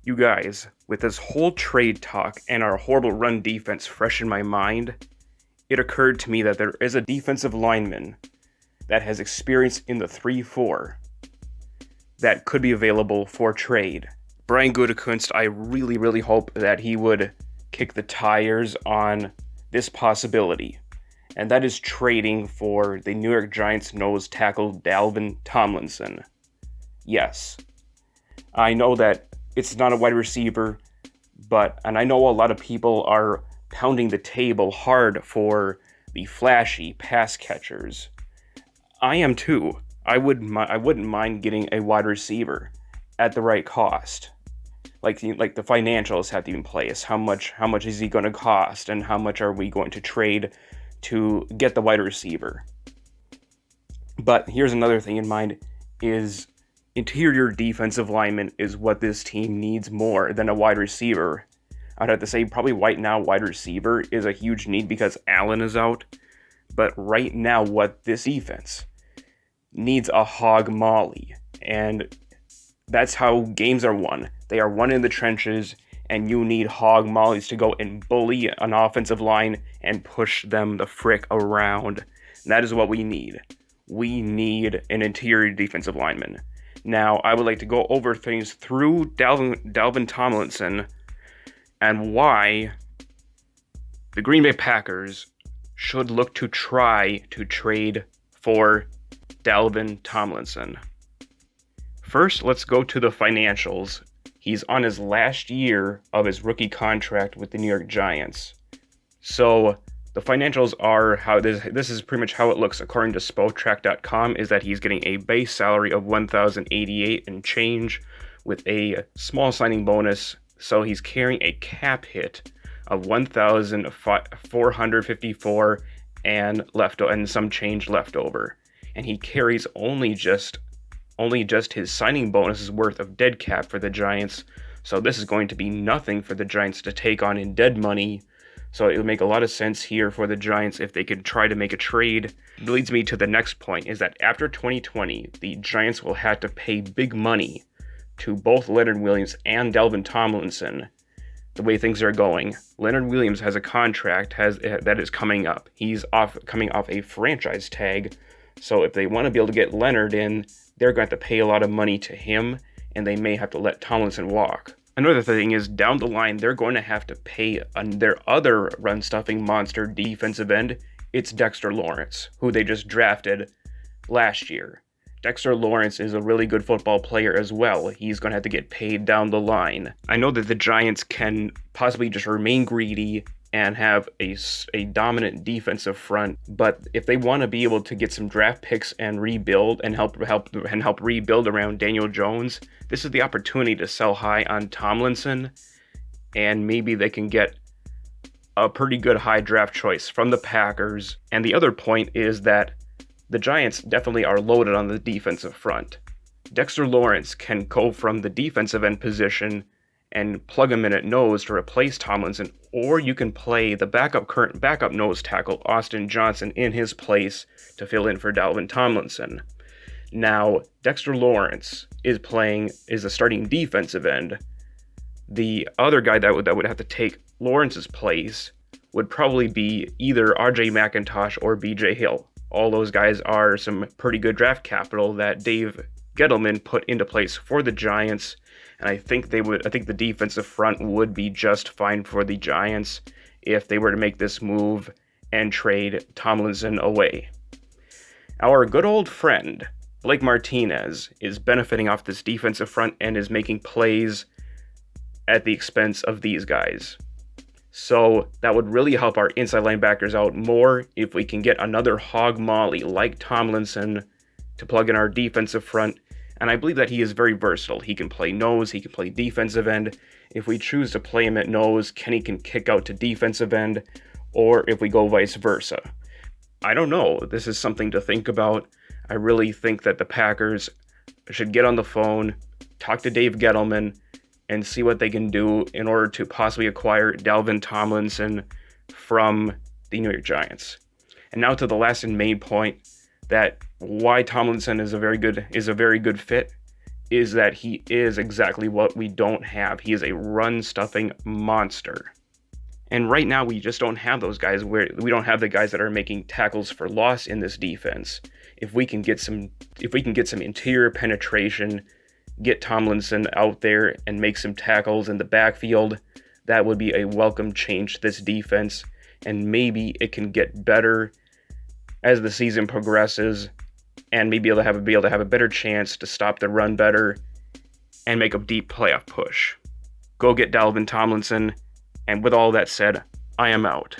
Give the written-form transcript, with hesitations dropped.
You guys, with this whole trade talk and our horrible run defense fresh in my mind, it occurred to me that there is a defensive lineman that has experience in the 3-4 that could be available for trade. Brian Gutekunst, I really hope that he would kick the tires on this possibility, and that is trading for the New York Giants nose tackle Dalvin Tomlinson. Yes, I know that it's not a wide receiver, and I know a lot of people are pounding the table hard for the flashy pass catchers. I am too. I wouldn't mind getting a wide receiver at the right cost. Like the financials have to be in place. How much is he going to cost, and how much are we going to trade to get the wide receiver? But here's another thing in mind: is interior defensive lineman is what this team needs more than a wide receiver. I'd have to say probably right now wide receiver is a huge need because Allen is out. But right now what this defense needs a hog molly. And that's how games are won. They are won in the trenches, and you need hog mollies to go and bully an offensive line and push them the frick around. And that is what we need. We need an interior defensive lineman. Now, I would like to go over things through Dalvin Tomlinson and why the Green Bay Packers should look to try to trade for Dalvin Tomlinson. First, let's go to the financials. He's on his last year of his rookie contract with the New York Giants. So the financials are how this is pretty much how it looks according to Spotrac.com, is that he's getting a base salary of $1,088 and change with a small signing bonus. So he's carrying a cap hit of $1,454 and some change left over. And he carries only just his signing bonus worth of dead cap for the Giants. So this is going to be nothing for the Giants to take on in dead money. So it would make a lot of sense here for the Giants if they could try to make a trade. It leads me to the next point, is that after 2020, the Giants will have to pay big money to both Leonard Williams and Dalvin Tomlinson. The way things are going, Leonard Williams has a contract that is coming up. He's coming off a franchise tag. So if they want to be able to get Leonard in, they're going to have to pay a lot of money to him, and they may have to let Tomlinson walk. Another thing is, down the line, they're going to have to pay their other run-stuffing monster defensive end. It's Dexter Lawrence, who they just drafted last year. Dexter Lawrence is a really good football player as well. He's going to have to get paid down the line. I know that the Giants can possibly just remain greedy and have a dominant defensive front, but if they want to be able to get some draft picks and rebuild and help rebuild around Daniel Jones, this is the opportunity to sell high on Tomlinson, and maybe they can get a pretty good high draft choice from the Packers. And the other point is that the Giants definitely are loaded on the defensive front. Dexter Lawrence can go from the defensive end position and plug him in at nose to replace Tomlinson, or you can play the current backup nose tackle, Austin Johnson, in his place to fill in for Dalvin Tomlinson. Now, Dexter Lawrence is a starting defensive end. The other guy that would have to take Lawrence's place would probably be either RJ McIntosh or BJ Hill. All those guys are some pretty good draft capital that Dave Gettleman put into place for the Giants. And I think the defensive front would be just fine for the Giants if they were to make this move and trade Tomlinson away. Our good old friend, Blake Martinez, is benefiting off this defensive front and is making plays at the expense of these guys. So that would really help our inside linebackers out more if we can get another hog molly like Tomlinson to plug in our defensive front. And I believe that he is very versatile. He can play nose, he can play defensive end. If we choose to play him at nose, Kenny can kick out to defensive end, or if we go vice versa. I don't know. This is something to think about. I really think that the Packers should get on the phone, talk to Dave Gettleman, and see what they can do in order to possibly acquire Dalvin Tomlinson from the New York Giants. And now to the last and main point, that why Tomlinson is a very good fit is that he is exactly what we don't have. He is a run-stuffing monster. And right now, we just don't have those guys. We don't have the guys that are making tackles for loss in this defense. If we can get some interior penetration, get Tomlinson out there and make some tackles in the backfield, that would be a welcome change to this defense. And maybe it can get better as the season progresses, and maybe be able to have a better chance to stop the run better and make a deep playoff push. Go get Dalvin Tomlinson. And with all that said, I am out.